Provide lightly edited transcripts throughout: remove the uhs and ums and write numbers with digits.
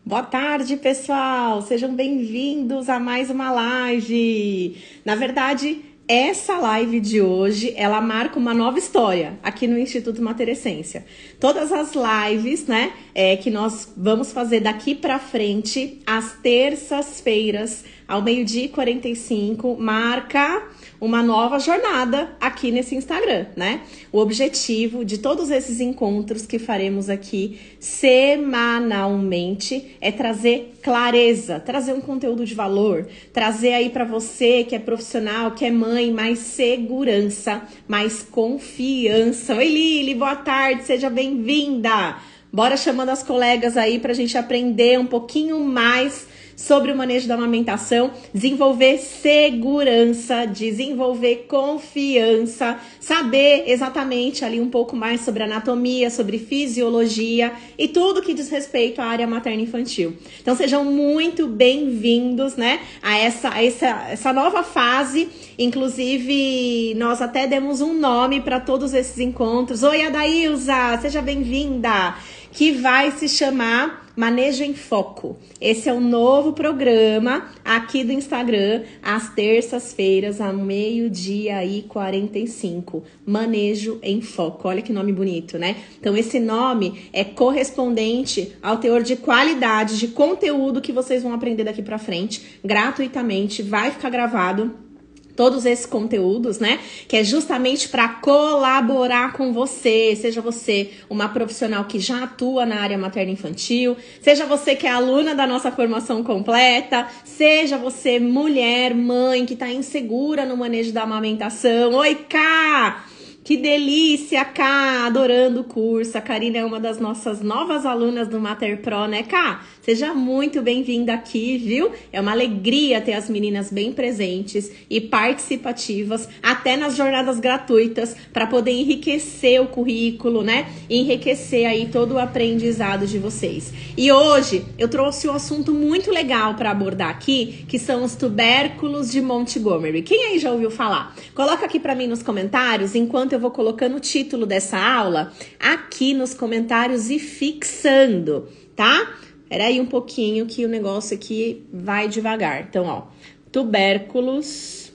Boa tarde, pessoal! Sejam bem-vindos a mais uma live. Na verdade, essa live de hoje, ela marca uma nova história aqui no Instituto Mater Essência. Todas as lives, né, que nós vamos fazer daqui pra frente, às terças-feiras, ao 12h45, marca uma nova jornada aqui nesse Instagram, né? O objetivo de todos esses encontros que faremos aqui semanalmente é trazer clareza, trazer um conteúdo de valor, trazer aí para você que é profissional, que é mãe, mais segurança, mais confiança. Oi, Lili, boa tarde, seja bem-vinda! Bora chamando as colegas aí pra gente aprender um pouquinho mais sobre o manejo da amamentação, desenvolver segurança, desenvolver confiança, saber exatamente ali um pouco mais sobre anatomia, sobre fisiologia e tudo que diz respeito à área materno-infantil. Então sejam muito bem-vindos, né, a essa nova fase. Inclusive, nós até demos um nome para todos esses encontros. Oi, Adailza, seja bem-vinda! Que vai se chamar Manejo em Foco. Esse é o novo programa aqui do Instagram, às terças-feiras, ao 12h45. Manejo em Foco. Olha que nome bonito, né? Então, esse nome é correspondente ao teor de qualidade, de conteúdo que vocês vão aprender daqui pra frente, gratuitamente, vai ficar gravado. Todos esses conteúdos, né? Que é justamente para colaborar com você. Seja você uma profissional que já atua na área materno-infantil, seja você que é aluna da nossa formação completa, seja você mulher, mãe, que tá insegura no manejo da amamentação. Oi, Ká! Que delícia, Ká! Adorando o curso. A Karina é uma das nossas novas alunas do Mater Pro, né, Ká? Seja muito bem-vinda aqui, viu? É uma alegria ter as meninas bem presentes e participativas, até nas jornadas gratuitas, para poder enriquecer o currículo, né? Enriquecer aí todo o aprendizado de vocês. E hoje eu trouxe um assunto muito legal para abordar aqui, que são os tubérculos de Montgomery. Quem aí já ouviu falar? Coloca aqui para mim nos comentários, enquanto eu vou colocando o título dessa aula aqui nos comentários e fixando, tá? Espera aí um pouquinho que o negócio aqui vai devagar. Então, ó, tubérculos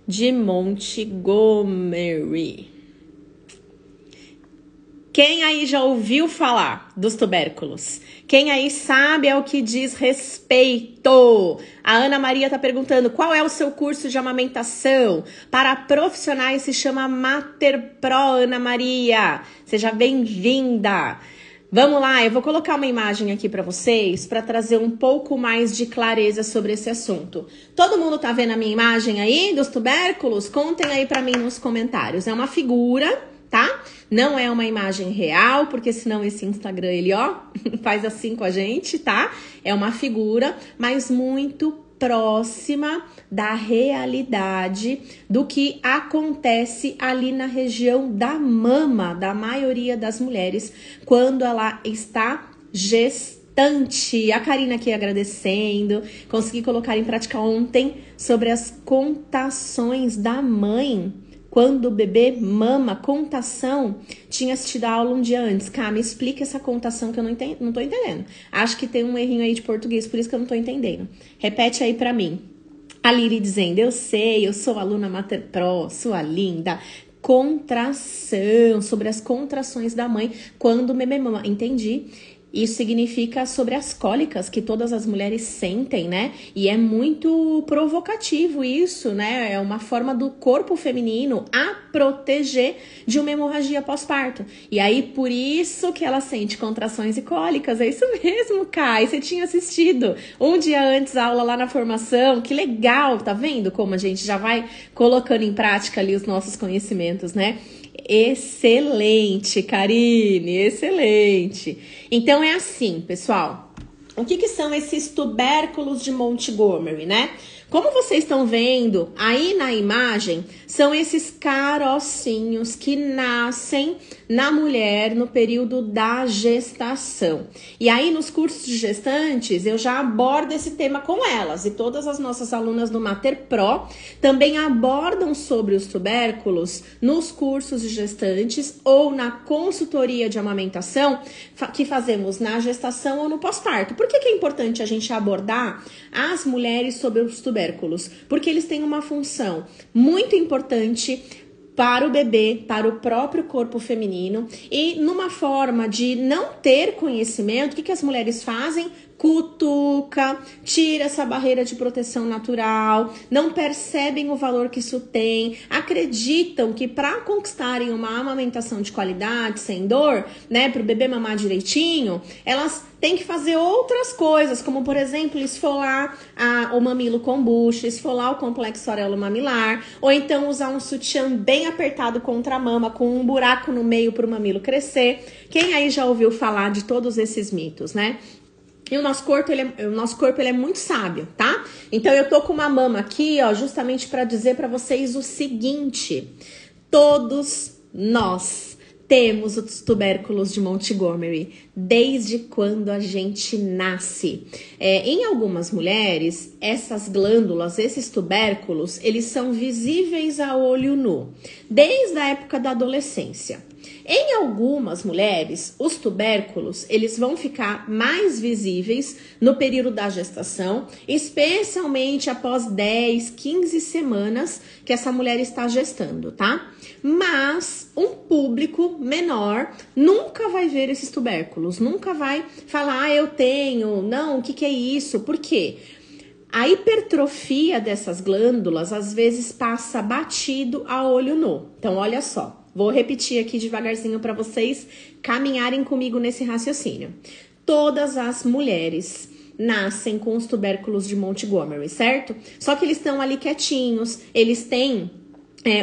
de Montgomery. Quem aí já ouviu falar dos tubérculos? Quem aí sabe ao que diz respeito? A Ana Maria tá perguntando, qual é o seu curso de amamentação? Para profissionais se chama Mater Pro, Ana Maria. Seja bem-vinda. Vamos lá, eu vou colocar uma imagem aqui para vocês para trazer um pouco mais de clareza sobre esse assunto. Todo mundo tá vendo a minha imagem aí dos tubérculos? Contem aí para mim nos comentários. É uma figura, tá? Não é uma imagem real, porque senão esse Instagram, ele, ó, faz assim com a gente, tá? É uma figura, mas muito próxima da realidade do que acontece ali na região da mama da maioria das mulheres quando ela está gestante. A Karina aqui agradecendo, consegui colocar em prática ontem sobre as contações da mãe. Quando o bebê mama, contação, tinha assistido a aula um dia antes. Cá, me explica essa contação que eu não tô entendendo. Acho que tem um errinho aí de português, por isso que eu não tô entendendo. Repete aí pra mim. A Liri dizendo, eu sei, eu sou aluna Mater Pro, sua linda. Contração, sobre as contrações da mãe quando o bebê mama. Entendi. Isso significa sobre as cólicas que todas as mulheres sentem, né? E é muito provocativo isso, né? É uma forma do corpo feminino a proteger de uma hemorragia pós-parto. E aí, por isso que ela sente contrações e cólicas. É isso mesmo, Kai. Você tinha assistido um dia antes a aula lá na formação. Que legal, tá vendo como a gente já vai colocando em prática ali os nossos conhecimentos, né? Excelente, Karine, excelente. Então é assim, pessoal. O que são esses tubérculos de Montgomery, né? Como vocês estão vendo aí na imagem, são esses carocinhos que nascem na mulher no período da gestação. E aí nos cursos de gestantes eu já abordo esse tema com elas, e todas as nossas alunas do Mater Pro também abordam sobre os tubérculos nos cursos de gestantes ou na consultoria de amamentação que fazemos na gestação ou no pós-parto. Por que é importante a gente abordar as mulheres sobre os tubérculos? Porque eles têm uma função muito importante para o bebê, para o próprio corpo feminino, e numa forma de não ter conhecimento, o que as mulheres fazem? Cutuca, tira essa barreira de proteção natural, não percebem o valor que isso tem, acreditam que para conquistarem uma amamentação de qualidade, sem dor, né, para o bebê mamar direitinho, elas têm que fazer outras coisas, como por exemplo, esfolar o mamilo com bucha, esfolar o complexo areolo-mamilar, ou então usar um sutiã bem apertado contra a mama, com um buraco no meio para o mamilo crescer. Quem aí já ouviu falar de todos esses mitos, né? E o nosso corpo, ele é muito sábio, tá? Então, eu tô com uma mama aqui, ó, justamente para dizer para vocês o seguinte. Todos nós temos os tubérculos de Montgomery desde quando a gente nasce. Em algumas mulheres, essas glândulas, esses tubérculos, eles são visíveis a olho nu, desde a época da adolescência. Em algumas mulheres, os tubérculos, eles vão ficar mais visíveis no período da gestação, especialmente após 10, 15 semanas que essa mulher está gestando, tá? Mas um público menor nunca vai ver esses tubérculos, nunca vai falar, eu tenho, não, o que é isso? Por quê? A hipertrofia dessas glândulas, às vezes, passa batido a olho nu. Então, olha só. Vou repetir aqui devagarzinho para vocês caminharem comigo nesse raciocínio. Todas as mulheres nascem com os tubérculos de Montgomery, certo? Só que eles estão ali quietinhos, eles têm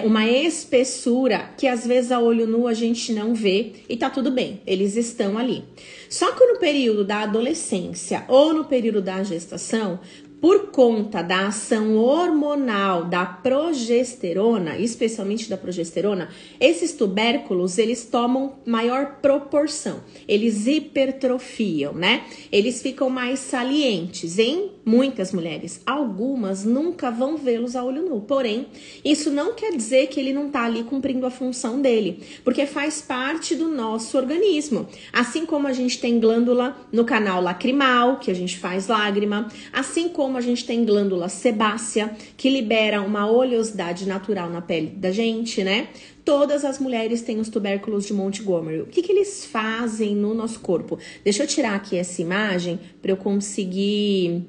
uma espessura que às vezes a olho nu a gente não vê e tá tudo bem, eles estão ali. Só que no período da adolescência ou no período da gestação, por conta da ação hormonal da progesterona, especialmente da progesterona, esses tubérculos, eles tomam maior proporção, eles hipertrofiam, né? Eles ficam mais salientes em muitas mulheres. Algumas nunca vão vê-los a olho nu, porém, isso não quer dizer que ele não tá ali cumprindo a função dele, porque faz parte do nosso organismo. Assim como a gente tem glândula no canal lacrimal, que a gente faz lágrima, assim como a gente tem glândula sebácea, que libera uma oleosidade natural na pele da gente, né? Todas as mulheres têm os tubérculos de Montgomery. O que eles fazem no nosso corpo? Deixa eu tirar aqui essa imagem para eu conseguir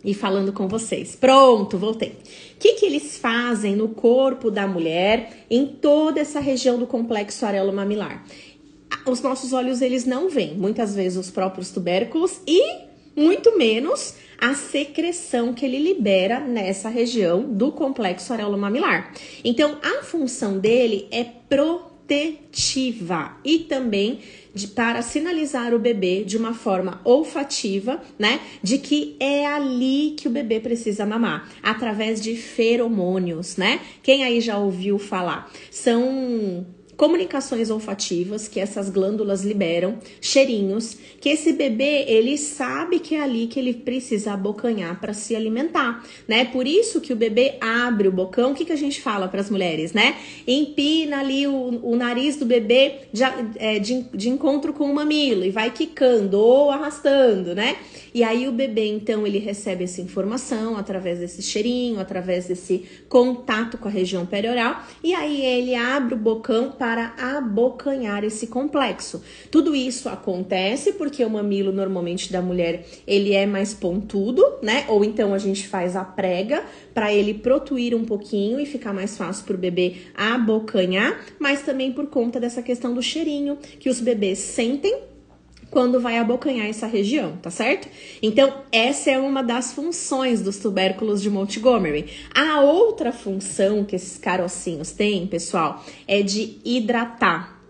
ir falando com vocês. Pronto, voltei. O que eles fazem no corpo da mulher em toda essa região do complexo areolo-mamilar? Os nossos olhos, eles não veem, muitas vezes, os próprios tubérculos e muito menos a secreção que ele libera nessa região do complexo areolo-mamilar. Então, a função dele é protetiva e também para sinalizar o bebê de uma forma olfativa, né? De que é ali que o bebê precisa mamar, através de feromônios, né? Quem aí já ouviu falar? São comunicações olfativas que essas glândulas liberam, cheirinhos, que esse bebê, ele sabe que é ali que ele precisa abocanhar para se alimentar, né? Por isso que o bebê abre o bocão. O que a gente fala para as mulheres, né? Empina ali o nariz do bebê de encontro com o mamilo e vai quicando ou arrastando, né? E aí o bebê, então, ele recebe essa informação através desse cheirinho, através desse contato com a região perioral, e aí ele abre o bocão para abocanhar esse complexo. Tudo isso acontece porque o mamilo, normalmente, da mulher, ele é mais pontudo, né? Ou então a gente faz a prega para ele protuir um pouquinho e ficar mais fácil para o bebê abocanhar, mas também por conta dessa questão do cheirinho que os bebês sentem quando vai abocanhar essa região, tá certo? Então, essa é uma das funções dos tubérculos de Montgomery. A outra função que esses carocinhos têm, pessoal, é de hidratar,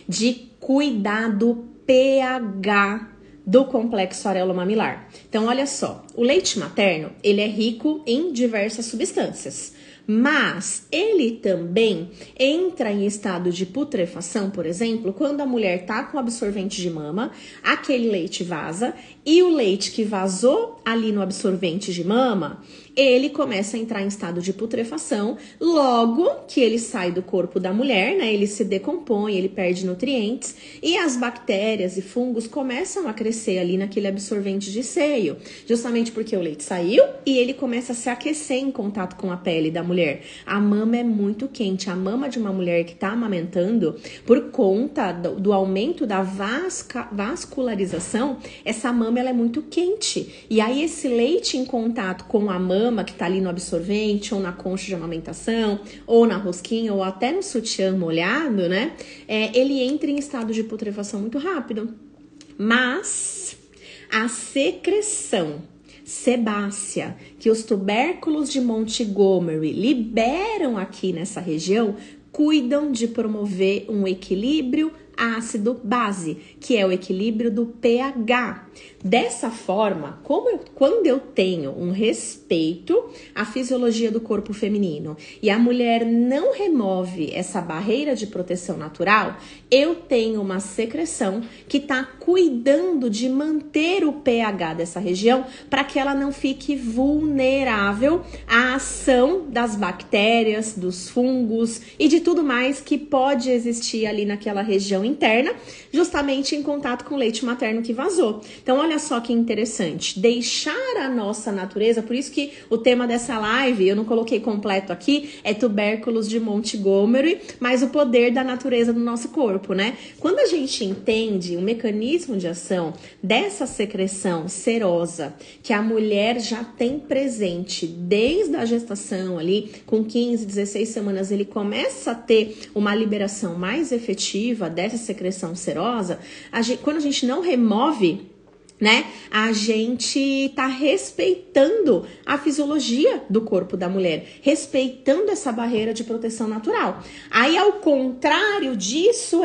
de cuidar do pH do complexo areolo-mamilar. Então, olha só, o leite materno, ele é rico em diversas substâncias, mas ele também entra em estado de putrefação, por exemplo, quando a mulher tá com absorvente de mama, aquele leite vaza e o leite que vazou ali no absorvente de mama, ele começa a entrar em estado de putrefação, logo que ele sai do corpo da mulher, né? Ele se decompõe, ele perde nutrientes e as bactérias e fungos começam a crescer ali naquele absorvente de seio, justamente porque o leite saiu e ele começa a se aquecer em contato com a pele da mulher. A mama é muito quente, a mama de uma mulher que está amamentando, por conta do aumento da vascularização, essa mama ela é muito quente. E aí esse leite em contato com a mama que tá ali no absorvente, ou na concha de amamentação, ou na rosquinha, ou até no sutiã molhado, né? Ele entra em estado de putrefação muito rápido. Mas a secreção sebácea que os tubérculos de Montgomery liberam aqui nessa região, cuidam de promover um equilíbrio ácido-base, que é o equilíbrio do pH. Dessa forma, quando eu tenho um respeito à fisiologia do corpo feminino e a mulher não remove essa barreira de proteção natural, eu tenho uma secreção que está cuidando de manter o pH dessa região para que ela não fique vulnerável à ação das bactérias, dos fungos e de tudo mais que pode existir ali naquela região interna, justamente em contato com o leite materno que vazou. Então, olha só que interessante, deixar a nossa natureza, por isso que o tema dessa live, eu não coloquei completo aqui, é tubérculos de Montgomery, mas o poder da natureza do nosso corpo, né? Quando a gente entende o mecanismo de ação dessa secreção serosa que a mulher já tem presente desde a gestação ali, com 15, 16 semanas, ele começa a ter uma liberação mais efetiva dessa secreção serosa, quando a gente não remove, né? A gente tá respeitando a fisiologia do corpo da mulher, respeitando essa barreira de proteção natural. Aí, ao contrário disso,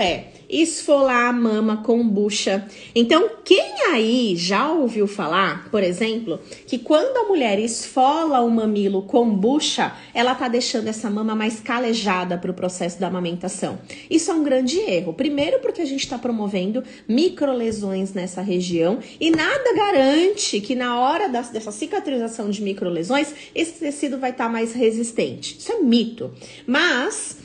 esfolar a mama com bucha. Então, quem aí já ouviu falar, por exemplo, que quando a mulher esfola o mamilo com bucha, ela tá deixando essa mama mais calejada para o processo da amamentação? Isso é um grande erro. Primeiro, porque a gente está promovendo microlesões nessa região e nada garante que na hora dessa cicatrização de microlesões, esse tecido vai estar mais resistente. Isso é mito. Mas,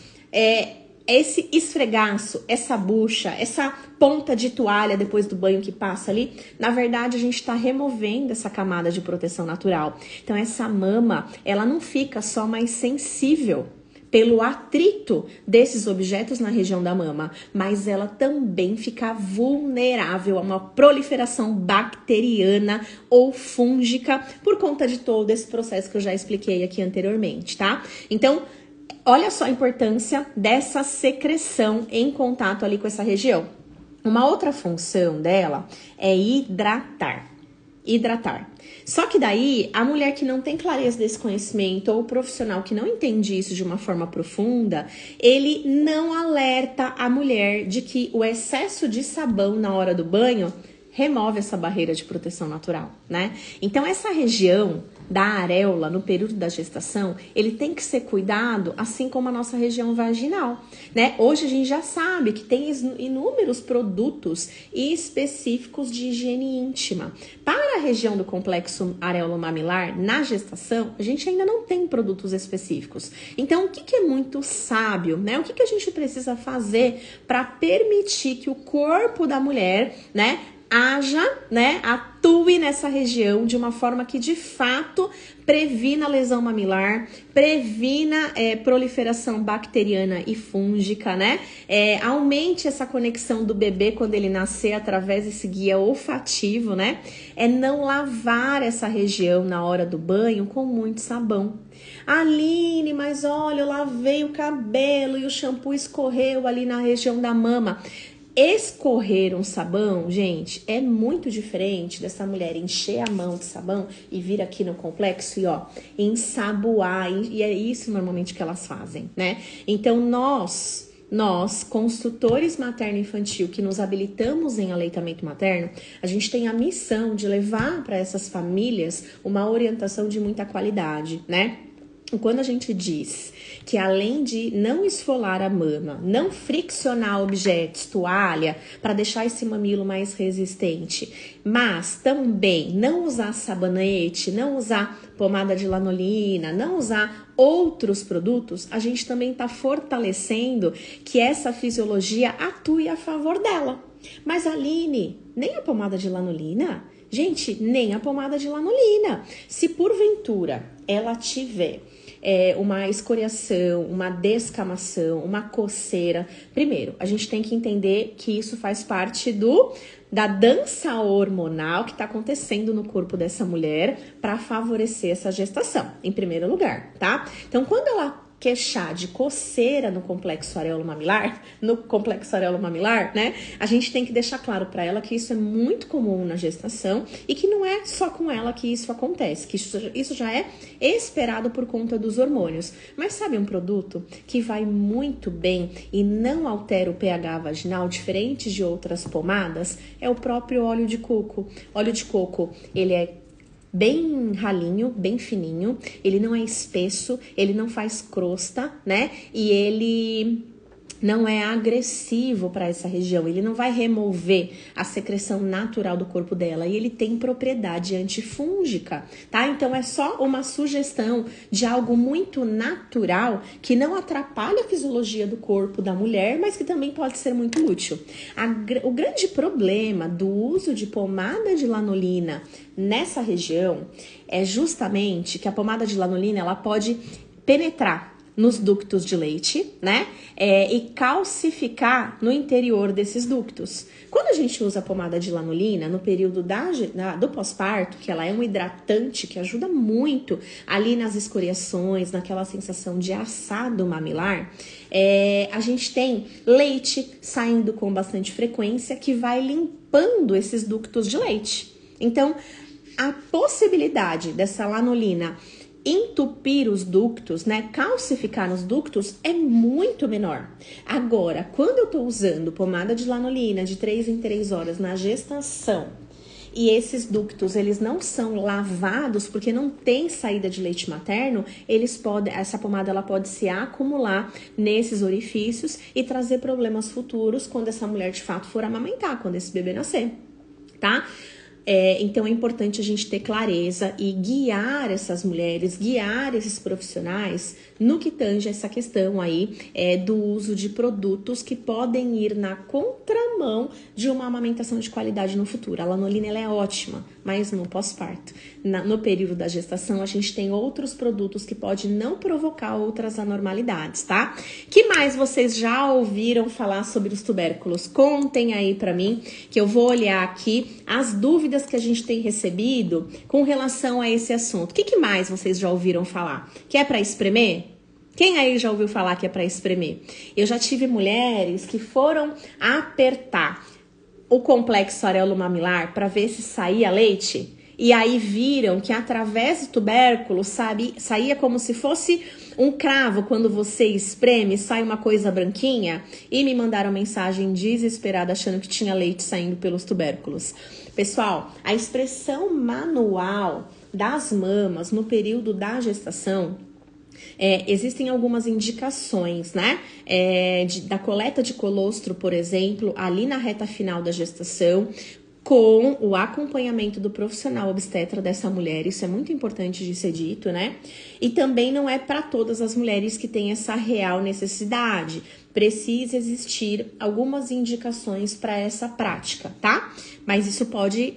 esse esfregaço, essa bucha, essa ponta de toalha depois do banho que passa ali, na verdade a gente está removendo essa camada de proteção natural. Então essa mama, ela não fica só mais sensível pelo atrito desses objetos na região da mama, mas ela também fica vulnerável a uma proliferação bacteriana ou fúngica por conta de todo esse processo que eu já expliquei aqui anteriormente, tá? Então, olha só a importância dessa secreção em contato ali com essa região. Uma outra função dela é hidratar. Só que daí, a mulher que não tem clareza desse conhecimento ou o profissional que não entende isso de uma forma profunda, ele não alerta a mulher de que o excesso de sabão na hora do banho remove essa barreira de proteção natural, né? Então, essa região da areola no período da gestação, ele tem que ser cuidado, assim como a nossa região vaginal, né? Hoje a gente já sabe que tem inúmeros produtos específicos de higiene íntima. Para a região do complexo areolo-mamilar, na gestação, a gente ainda não tem produtos específicos. Então, o que é muito sábio, né? O que a gente precisa fazer para permitir que o corpo da mulher, né, atue nessa região de uma forma que de fato previna a lesão mamilar, previna proliferação bacteriana e fúngica, né? Aumente essa conexão do bebê quando ele nascer através desse guia olfativo, né? Não lavar essa região na hora do banho com muito sabão. Aline, mas olha, eu lavei o cabelo e o shampoo escorreu ali na região da mama. Escorrer um sabão, gente, é muito diferente dessa mulher encher a mão de sabão e vir aqui no complexo e, ensaboar. E é isso normalmente que elas fazem, né? Então, nós nós, consultores materno-infantil, que nos habilitamos em aleitamento materno, a gente tem a missão de levar para essas famílias uma orientação de muita qualidade, né? Quando a gente diz que além de não esfolar a mama, não friccionar objetos, toalha, para deixar esse mamilo mais resistente, mas também não usar sabonete, não usar pomada de lanolina, não usar outros produtos, a gente também está fortalecendo que essa fisiologia atue a favor dela. Mas Aline, nem a pomada de lanolina? Gente, nem a pomada de lanolina. Se porventura ela tiver uma escoriação, uma descamação, uma coceira, primeiro, a gente tem que entender que isso faz parte da dança hormonal que está acontecendo no corpo dessa mulher para favorecer essa gestação, em primeiro lugar, tá? Então, quando ela queixar de coceira no complexo areolo-mamilar, né? A gente tem que deixar claro para ela que isso é muito comum na gestação e que não é só com ela que isso acontece, que isso já é esperado por conta dos hormônios. Mas sabe um produto que vai muito bem e não altera o pH vaginal, diferente de outras pomadas? É o próprio óleo de coco. Óleo de coco, ele é bem ralinho, bem fininho, ele não é espesso, ele não faz crosta, né? E ele não é agressivo para essa região, ele não vai remover a secreção natural do corpo dela e ele tem propriedade antifúngica, tá? Então é só uma sugestão de algo muito natural que não atrapalha a fisiologia do corpo da mulher, mas que também pode ser muito útil. O grande problema do uso de pomada de lanolina nessa região é justamente que a pomada de lanolina ela pode penetrar nos ductos de leite, né? E calcificar no interior desses ductos. Quando a gente usa a pomada de lanolina no período do pós-parto, que ela é um hidratante que ajuda muito ali nas escoriações, naquela sensação de assado mamilar, a gente tem leite saindo com bastante frequência que vai limpando esses ductos de leite. Então, a possibilidade dessa lanolina entupir os ductos, né, calcificar nos ductos é muito menor. Agora, quando eu tô usando pomada de lanolina de 3 em 3 horas na gestação e esses ductos, eles não são lavados porque não tem saída de leite materno, essa pomada ela pode se acumular nesses orifícios e trazer problemas futuros quando essa mulher de fato for amamentar, quando esse bebê nascer, tá? Então é importante a gente ter clareza e guiar essas mulheres, guiar esses profissionais no que tange essa questão aí do uso de produtos que podem ir na contramão de uma amamentação de qualidade no futuro. A lanolina ela é ótima, mas no pós-parto. No período da gestação, a gente tem outros produtos que podem não provocar outras anormalidades, tá? Que mais vocês já ouviram falar sobre os tubérculos? Contem aí pra mim, que eu vou olhar aqui as dúvidas que a gente tem recebido com relação a esse assunto. O que mais vocês já ouviram falar? Que é pra espremer? Quem aí já ouviu falar que é para espremer? Eu já tive mulheres que foram apertar o complexo areolo-mamilar para ver se saía leite e aí viram que através do tubérculo saía como se fosse um cravo quando você espreme, sai uma coisa branquinha e me mandaram mensagem desesperada achando que tinha leite saindo pelos tubérculos. Pessoal, a expressão manual das mamas no período da gestação existem algumas indicações, né? Da coleta de colostro, por exemplo, ali na reta final da gestação, com o acompanhamento do profissional obstetra dessa mulher. Isso é muito importante de ser dito, né? E também não é para todas as mulheres que têm essa real necessidade. Precisa existir algumas indicações para essa prática, tá? Mas isso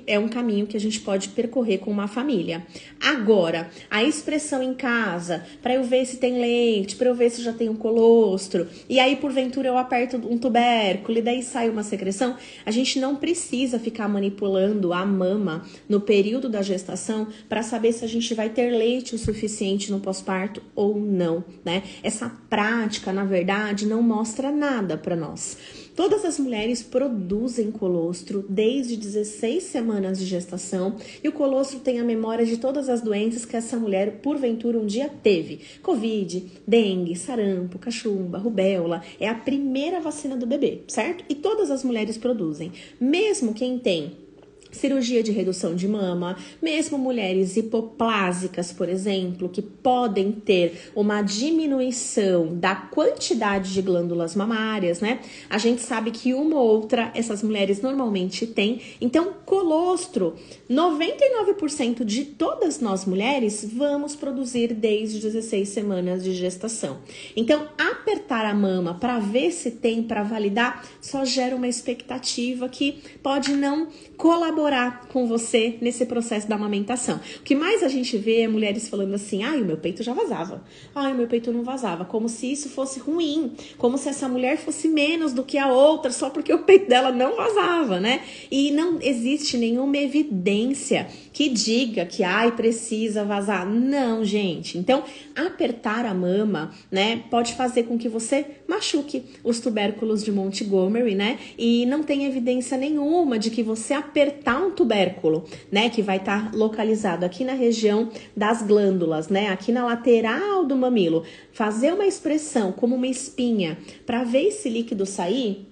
é um caminho que a gente pode percorrer com uma família. Agora, a expressão em casa, para eu ver se tem leite, para eu ver se já tem um colostro, e aí porventura eu aperto um tubérculo e daí sai uma secreção, a gente não precisa ficar manipulando a mama no período da gestação para saber se a gente vai ter leite o suficiente no pós-parto ou não, né? Essa prática, na verdade, não mostra nada para nós. Todas as mulheres produzem colostro desde 16 semanas de gestação e o colostro tem a memória de todas as doenças que essa mulher, porventura, um dia teve. Covid, dengue, sarampo, cachumba, rubéola. É a primeira vacina do bebê, certo? E todas as mulheres produzem. Mesmo quem tem cirurgia de redução de mama, mesmo mulheres hipoplásicas, por exemplo, que podem ter uma diminuição da quantidade de glândulas mamárias, né? A gente sabe que uma ou outra essas mulheres normalmente têm. Então, colostro, 99% de todas nós mulheres vamos produzir desde 16 semanas de gestação. Então, apertar a mama para ver se tem, para validar, só gera uma expectativa que pode não colaborar com você nesse processo da amamentação. O que mais a gente vê é mulheres falando assim, ai, o meu peito já vazava, ai, o meu peito não vazava, como se isso fosse ruim, como se essa mulher fosse menos do que a outra, só porque o peito dela não vazava, né? E não existe nenhuma evidência que diga que, ai, precisa vazar. Não, gente. Então, apertar a mama, né, pode fazer com que você machuque os tubérculos de Montgomery, né? E não tem evidência nenhuma de que você apertar um tubérculo, né, que vai estar localizado aqui na região das glândulas, né, aqui na lateral do mamilo, fazer uma expressão como uma espinha para ver esse líquido sair,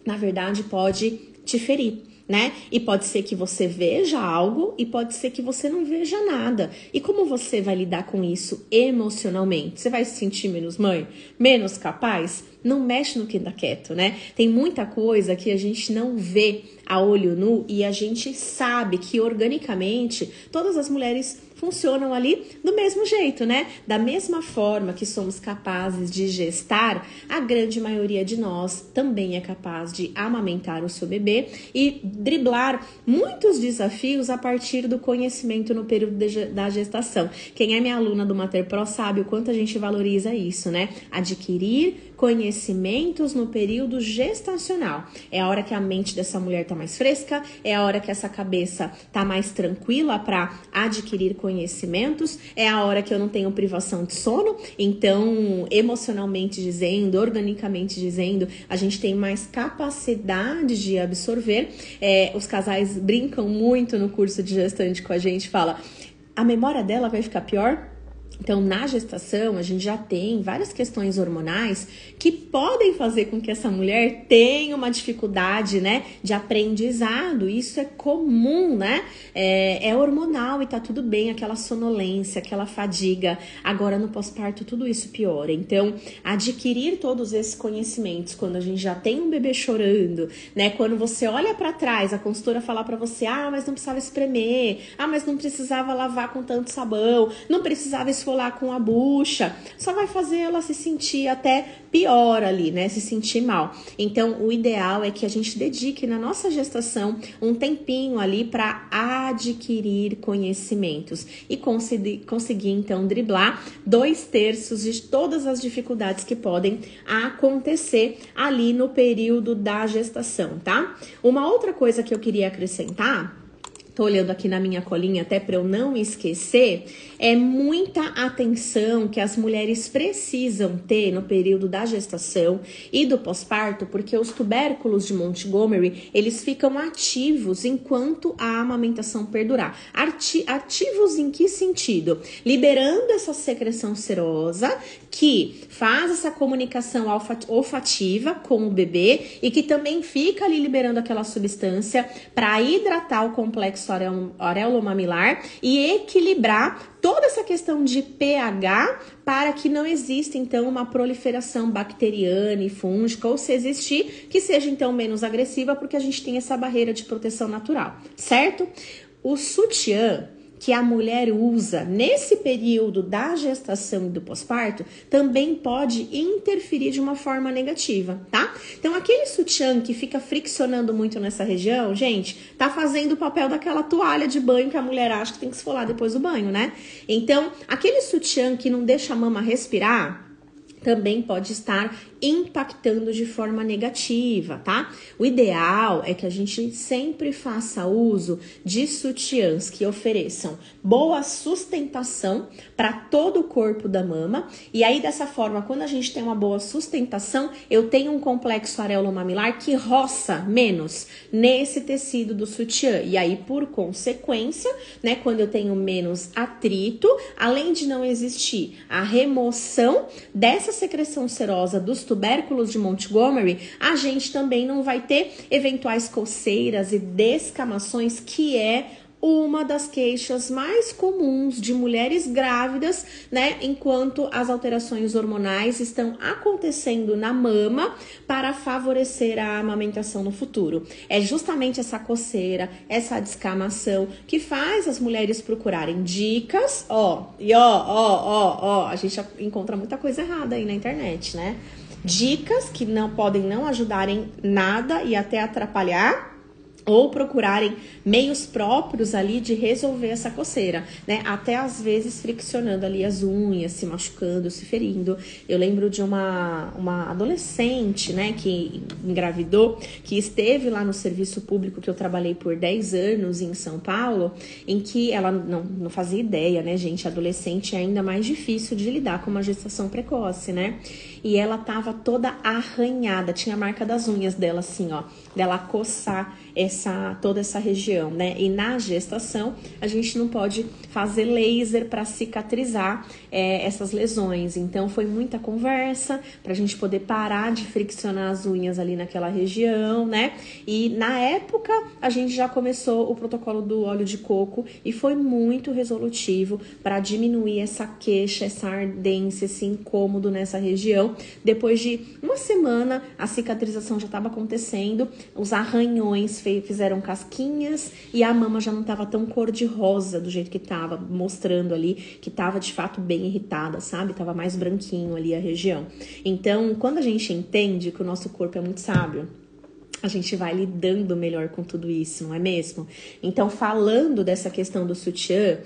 na verdade pode te ferir, né? E pode ser que você veja algo e pode ser que você não veja nada. E como você vai lidar com isso emocionalmente? Você vai se sentir menos mãe? Menos capaz? Não mexe no que dá quieto, né? Tem muita coisa que a gente não vê a olho nu e a gente sabe que organicamente todas as mulheres funcionam ali do mesmo jeito, né? Da mesma forma que somos capazes de gestar, a grande maioria de nós também é capaz de amamentar o seu bebê e driblar muitos desafios a partir do conhecimento no período da gestação. Quem é minha aluna do Mater Pro sabe o quanto a gente valoriza isso, né? Adquirir conhecimentos no período gestacional. É a hora que a mente dessa mulher tá mais fresca, é a hora que essa cabeça tá mais tranquila para adquirir conhecimentos, é a hora que eu não tenho privação de sono, então, emocionalmente dizendo, organicamente dizendo, a gente tem mais capacidade de absorver. Os casais brincam muito no curso de gestante com a gente, fala, a memória dela vai ficar pior? Então, na gestação, a gente já tem várias questões hormonais que podem fazer com que essa mulher tenha uma dificuldade, né, de aprendizado. Isso é comum, né? É hormonal e tá tudo bem, aquela sonolência, aquela fadiga. Agora, no pós-parto, tudo isso piora. Então, adquirir todos esses conhecimentos quando a gente já tem um bebê chorando, né? Quando você olha pra trás, a consultora falar pra você, ah, mas não precisava espremer, ah, mas não precisava lavar com tanto sabão, não precisava esfolar com a bucha, só vai fazer ela se sentir até pior ali, né? Se sentir mal. Então, o ideal é que a gente dedique na nossa gestação um tempinho ali para adquirir conhecimentos e conseguir, então, driblar 2/3 de todas as dificuldades que podem acontecer ali no período da gestação, tá? Uma outra coisa que eu queria acrescentar, tô olhando aqui na minha colinha até para eu não esquecer, é muita atenção que as mulheres precisam ter no período da gestação e do pós-parto, porque os tubérculos de Montgomery, eles ficam ativos enquanto a amamentação perdurar. Ativos em que sentido? Liberando essa secreção serosa que faz essa comunicação olfativa com o bebê e que também fica ali liberando aquela substância para hidratar o complexo areolomamilar e equilibrar toda essa questão de pH para que não exista, então, uma proliferação bacteriana e fúngica, ou se existir, que seja, então, menos agressiva, porque a gente tem essa barreira de proteção natural, certo? O sutiã que a mulher usa nesse período da gestação e do pós-parto também pode interferir de uma forma negativa, tá? Então, aquele sutiã que fica friccionando muito nessa região, gente, tá fazendo o papel daquela toalha de banho que a mulher acha que tem que esfolar depois do banho, né? Então, aquele sutiã que não deixa a mama respirar, também pode estar impactando de forma negativa, tá? O ideal é que a gente sempre faça uso de sutiãs que ofereçam boa sustentação para todo o corpo da mama, e aí dessa forma, quando a gente tem uma boa sustentação, eu tenho um complexo areolo-mamilar que roça menos nesse tecido do sutiã, e aí por consequência, né, quando eu tenho menos atrito, além de não existir a remoção dessa secreção serosa dos tubérculos de Montgomery, a gente também não vai ter eventuais coceiras e descamações, que é uma das queixas mais comuns de mulheres grávidas, né? Enquanto as alterações hormonais estão acontecendo na mama para favorecer a amamentação no futuro. É justamente essa coceira, essa descamação que faz as mulheres procurarem dicas, a gente encontra muita coisa errada aí na internet, né? Dicas que não podem não ajudar em nada e até atrapalhar, ou procurarem meios próprios ali de resolver essa coceira, né? Até às vezes friccionando ali as unhas, se machucando, se ferindo. Eu lembro de uma adolescente, né, que engravidou, que esteve lá no serviço público que eu trabalhei por 10 anos em São Paulo, em que ela não fazia ideia, né, gente? Adolescente é ainda mais difícil de lidar com uma gestação precoce, né? E ela tava toda arranhada, tinha a marca das unhas dela assim, ó, dela coçar toda essa região, né? E na gestação a gente não pode fazer laser para cicatrizar essas lesões. Então foi muita conversa pra gente poder parar de friccionar as unhas ali naquela região, né? E na época a gente já começou o protocolo do óleo de coco e foi muito resolutivo para diminuir essa queixa, essa ardência, esse incômodo nessa região. Depois de uma semana a cicatrização já estava acontecendo, os arranhões fizeram casquinhas e a mama já não estava tão cor-de-rosa do jeito que estava, mostrando ali que estava de fato bem irritada, sabe? Tava mais branquinho ali a região. Então, quando a gente entende que o nosso corpo é muito sábio, a gente vai lidando melhor com tudo isso, não é mesmo? Então, falando dessa questão do sutiã,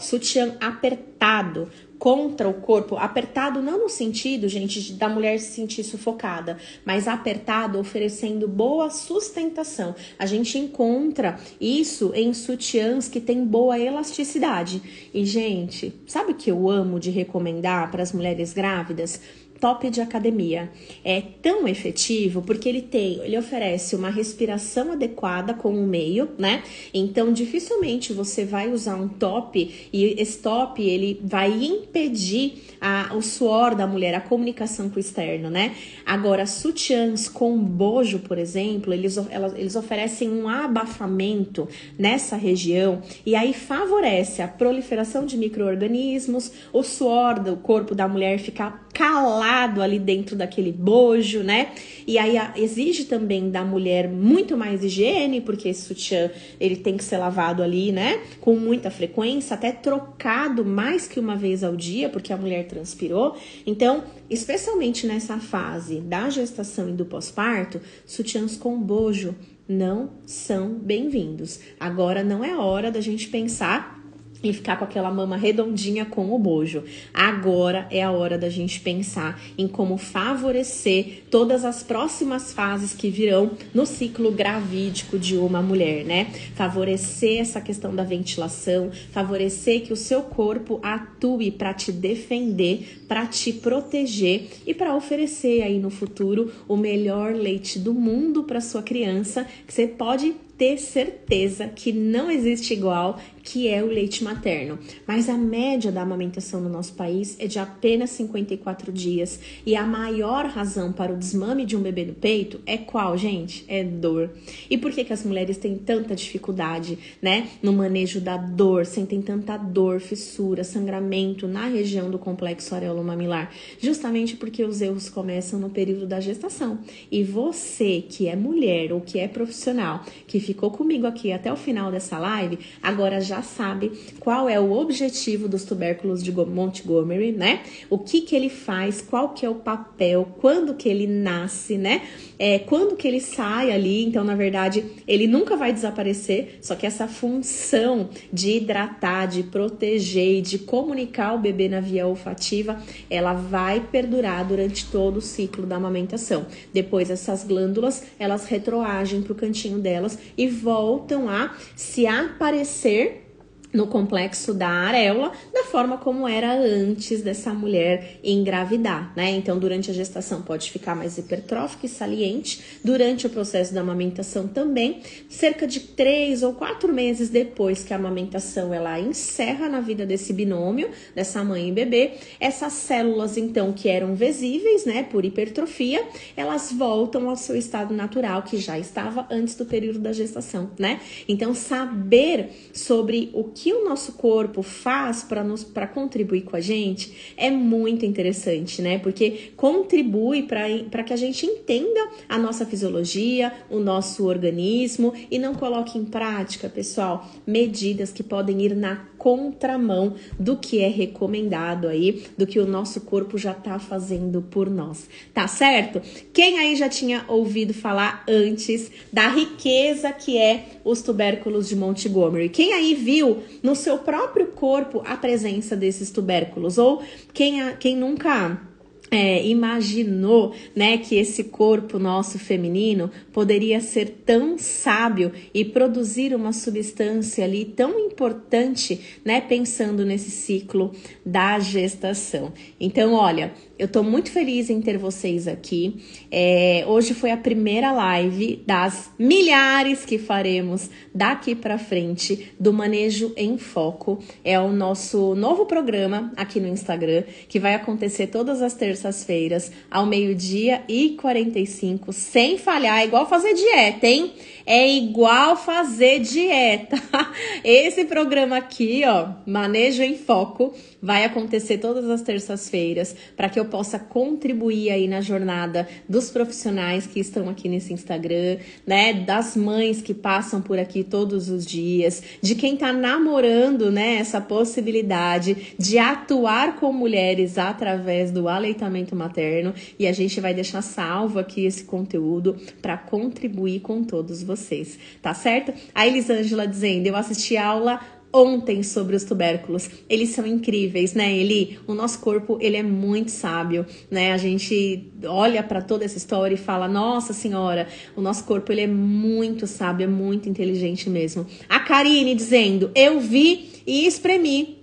sutiã apertado contra o corpo, apertado não no sentido, gente, da mulher se sentir sufocada, mas apertado oferecendo boa sustentação. A gente encontra isso em sutiãs que tem boa elasticidade. E, gente, sabe o que eu amo de recomendar para as mulheres grávidas? Top de academia. É tão efetivo porque ele oferece uma respiração adequada com o meio, né? Então, dificilmente você vai usar um top e esse top, ele vai impedir o suor da mulher, a comunicação com o externo, né? Agora, sutiãs com bojo, por exemplo, eles oferecem um abafamento nessa região e aí favorece a proliferação de micro-organismos, o suor do corpo da mulher ficar calado ali dentro daquele bojo, né? E aí exige também da mulher muito mais higiene, porque esse sutiã, ele tem que ser lavado ali, né? Com muita frequência, até trocado mais que uma vez ao dia, porque a mulher transpirou. Então, especialmente nessa fase da gestação e do pós-parto, sutiãs com bojo não são bem-vindos. Agora não é hora da gente pensar e ficar com aquela mama redondinha com o bojo. Agora é a hora da gente pensar em como favorecer todas as próximas fases que virão no ciclo gravídico de uma mulher, né? Favorecer essa questão da ventilação, favorecer que o seu corpo atue para te defender, para te proteger e para oferecer aí no futuro o melhor leite do mundo para sua criança, que você pode ter certeza que não existe igual, que é o leite materno. Mas a média da amamentação no nosso país é de apenas 54 dias. E a maior razão para o desmame de um bebê no peito é qual, gente? É dor. E por que as mulheres têm tanta dificuldade, né, no manejo da dor, sentem tanta dor, fissura, sangramento na região do complexo areolo-mamilar? Justamente porque os erros começam no período da gestação. E você, que é mulher ou que é profissional, que ficou comigo aqui até o final dessa live, agora já sabe qual é o objetivo dos tubérculos de Montgomery, né? O que ele faz, qual que é o papel, quando que ele nasce, né? Quando que ele sai ali, então na verdade ele nunca vai desaparecer, só que essa função de hidratar, de proteger e de comunicar o bebê na via olfativa, ela vai perdurar durante todo o ciclo da amamentação. Depois essas glândulas, elas retroagem para o cantinho delas e voltam a se aparecer no complexo da areola, da forma como era antes dessa mulher engravidar, né? Então, durante a gestação pode ficar mais hipertrófica e saliente, durante o processo da amamentação também, cerca de 3 ou 4 meses depois que a amamentação ela encerra na vida desse binômio, dessa mãe e bebê, essas células, então, que eram visíveis, né, por hipertrofia, elas voltam ao seu estado natural, que já estava antes do período da gestação, né? Então, saber sobre o que o nosso corpo faz para contribuir com a gente é muito interessante, né? Porque contribui para que a gente entenda a nossa fisiologia, o nosso organismo e não coloque em prática, pessoal, medidas que podem ir na contramão do que é recomendado aí, do que o nosso corpo já tá fazendo por nós, tá certo? Quem aí já tinha ouvido falar antes da riqueza que é os tubérculos de Montgomery? Quem aí viu no seu próprio corpo a presença desses tubérculos? Ou quem nunca imaginou, né, que esse corpo nosso feminino poderia ser tão sábio e produzir uma substância ali tão importante, né, pensando nesse ciclo da gestação. Então, olha, eu tô muito feliz em ter vocês aqui. Hoje foi a primeira live das milhares que faremos daqui pra frente do Manejo em Foco. É o nosso novo programa aqui no Instagram, que vai acontecer todas as terças-feiras, ao 12h45, sem falhar. É igual fazer dieta, hein? É igual fazer dieta. Esse programa aqui, ó, Manejo em Foco, vai acontecer todas as terças-feiras para que eu possa contribuir aí na jornada dos profissionais que estão aqui nesse Instagram, né? Das mães que passam por aqui todos os dias, de quem tá namorando, né? Essa possibilidade de atuar com mulheres através do aleitamento materno, e a gente vai deixar salvo aqui esse conteúdo para contribuir com todos vocês, tá certo? A Elisângela dizendo, eu assisti a aula ontem sobre os tubérculos, eles são incríveis, né, Eli? O nosso corpo, ele é muito sábio, né? A gente olha para toda essa história e fala, nossa senhora, o nosso corpo, ele é muito sábio, é muito inteligente mesmo. A Karine dizendo, eu vi e espremi.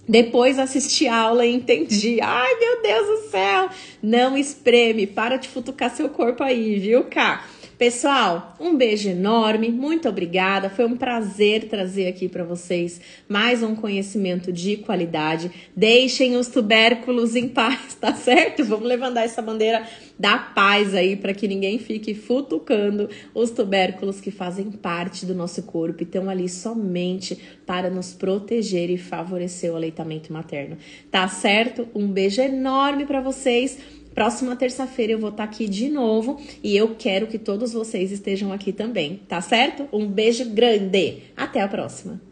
Depois assisti a aula e entendi. Ai, meu Deus do céu! Não espreme, para de futucar seu corpo aí, viu, Cá? Pessoal, um beijo enorme, muito obrigada, foi um prazer trazer aqui para vocês mais um conhecimento de qualidade. Deixem os tubérculos em paz, tá certo? Vamos levantar essa bandeira da paz aí para que ninguém fique futucando os tubérculos que fazem parte do nosso corpo e estão ali somente para nos proteger e favorecer o aleitamento materno, tá certo? Um beijo enorme para vocês. Próxima terça-feira eu vou estar aqui de novo e eu quero que todos vocês estejam aqui também, tá certo? Um beijo grande. Até a próxima.